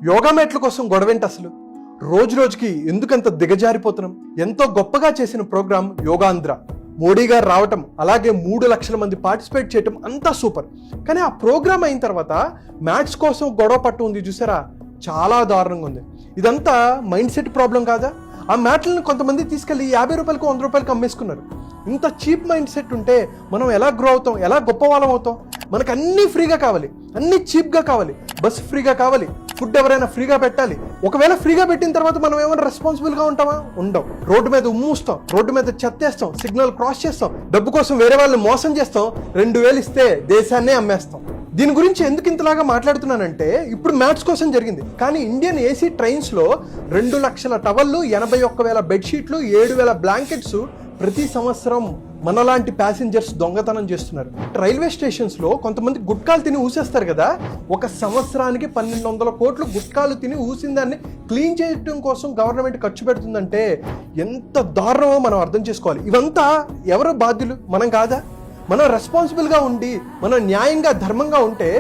యోగా మ్యాట్ల కోసం గొడవేంటి అసలు? రోజు రోజుకి ఎందుకంత దిగజారిపోతున్నాం? ఎంతో గొప్పగా చేసిన ప్రోగ్రాం యోగాంధ్ర. మోడీ గారు రావటం, అలాగే 3 లక్షల మంది పార్టిసిపేట్ చేయటం అంతా సూపర్. కానీ ఆ ప్రోగ్రామ్ అయిన తర్వాత మ్యాట్స్ కోసం గొడవ పట్టు ఉంది చూసారా, చాలా దారుణంగా ఉంది. ఇదంతా మైండ్ సెట్ ప్రాబ్లం కాదా? ఆ మ్యాట్లను కొంతమంది తీసుకెళ్ళి 50 రూపాయలకు 100 రూపాయలకు అమ్మేసుకున్నారు. ఇంత చీప్ మైండ్ సెట్ ఉంటే మనం ఎలా గ్రో అవుతాం, ఎలా గొప్ప వాళ్ళం అవుతాం? మనకు అన్నీ ఫ్రీగా కావాలి, అన్నీ చీప్గా కావాలి, బస్సు ఫ్రీగా కావాలి, ఫుడ్ ఎవరైనా ఫ్రీగా పెట్టాలి. ఒకవేళ ఫ్రీగా పెట్టిన తర్వాత మనం ఏమైనా రెస్పాన్సిబుల్గా ఉంటామా? ఉండం. రోడ్డు మీద ఉమ్మూస్తాం, రోడ్డు మీద చెత్తేస్తాం, సిగ్నల్ క్రాస్ చేస్తాం, డబ్బు కోసం వేరే వాళ్ళని మోసం చేస్తాం, 2000 ఇస్తే దేశాన్నే అమ్మేస్తాం. దీని గురించి ఎందుకు ఇంతలాగా మాట్లాడుతున్నానంటే, ఇప్పుడు మ్యాట్స్ కోసం జరిగింది. కానీ ఇండియన్ ఏసీ ట్రైన్స్లో 2 లక్షల టవళ్ళు, 81,000 బెడ్షీట్లు, 7,000 బ్లాంకెట్స్ ప్రతి సంవత్సరం మనలాంటి ప్యాసింజర్స్ దొంగతనం చేస్తున్నారు. రైల్వే స్టేషన్స్లో కొంతమంది గుట్కాలు తిని ఊసేస్తారు కదా, ఒక సంవత్సరానికి 1,200 కోట్లు గుట్కాలు తిని ఊసిన దాన్ని క్లీన్ చేయడం కోసం గవర్నమెంట్ ఖర్చు పెడుతుందంటే ఎంత దారుణమో మనం అర్థం చేసుకోవాలి. ఇవంతా ఎవరు బాధ్యులు? మనం కాదా? మనం రెస్పాన్సిబుల్గా ఉండి మనం న్యాయంగా ధర్మంగా ఉంటే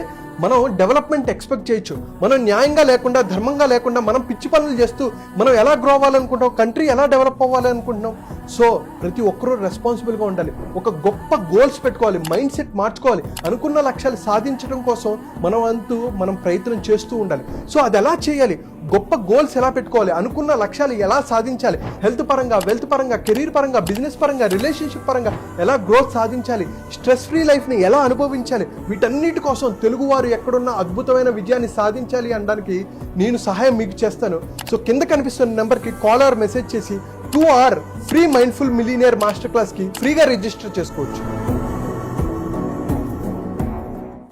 మనం డెవలప్మెంట్ ఎక్స్పెక్ట్ చేయొచ్చు. మనం న్యాయంగా లేకుండా, ధర్మంగా లేకుండా మనం పిచ్చి పనులు చేస్తూ మనం ఎలా గ్రో అవ్వాలనుకుంటాం, కంట్రీ ఎలా డెవలప్ అవ్వాలనుకుంటున్నాం? సో ప్రతి ఒక్కరూ రెస్పాన్సిబుల్గా ఉండాలి, ఒక గొప్ప గోల్స్ పెట్టుకోవాలి, మైండ్ సెట్ మార్చుకోవాలి, అనుకున్న లక్ష్యాలు సాధించడం కోసం మనం ప్రయత్నం చేస్తూ ఉండాలి. సో అది ఎలా చేయాలి? గొప్ప గోల్స్ ఎలా పెట్టుకోవాలి, అనుకున్న లక్ష్యాలు ఎలా సాధించాలి, హెల్త్ పరంగా, వెల్త్ పరంగా, కెరీర్ పరంగా, బిజినెస్ పరంగా, రిలేషన్షిప్ పరంగా ఎలా గ్రోత్ సాధించాలి, స్ట్రెస్ ఫ్రీ లైఫ్ని ఎలా అనుభవించాలి, వీటన్నిటి కోసం తెలుగువారు ఎక్కడున్న అద్భుతమైన విజయాన్ని సాధించాలి అనడానికి నేను సహాయం మీకు చేస్తాను. సో కింద కనిపిస్తున్న నెంబర్కి కాల్ ఆర్ మెసేజ్ చేసి 2 hour free mindful millionaire master క్లాస్కి ఫ్రీగా రిజిస్టర్ చేసుకోవచ్చు.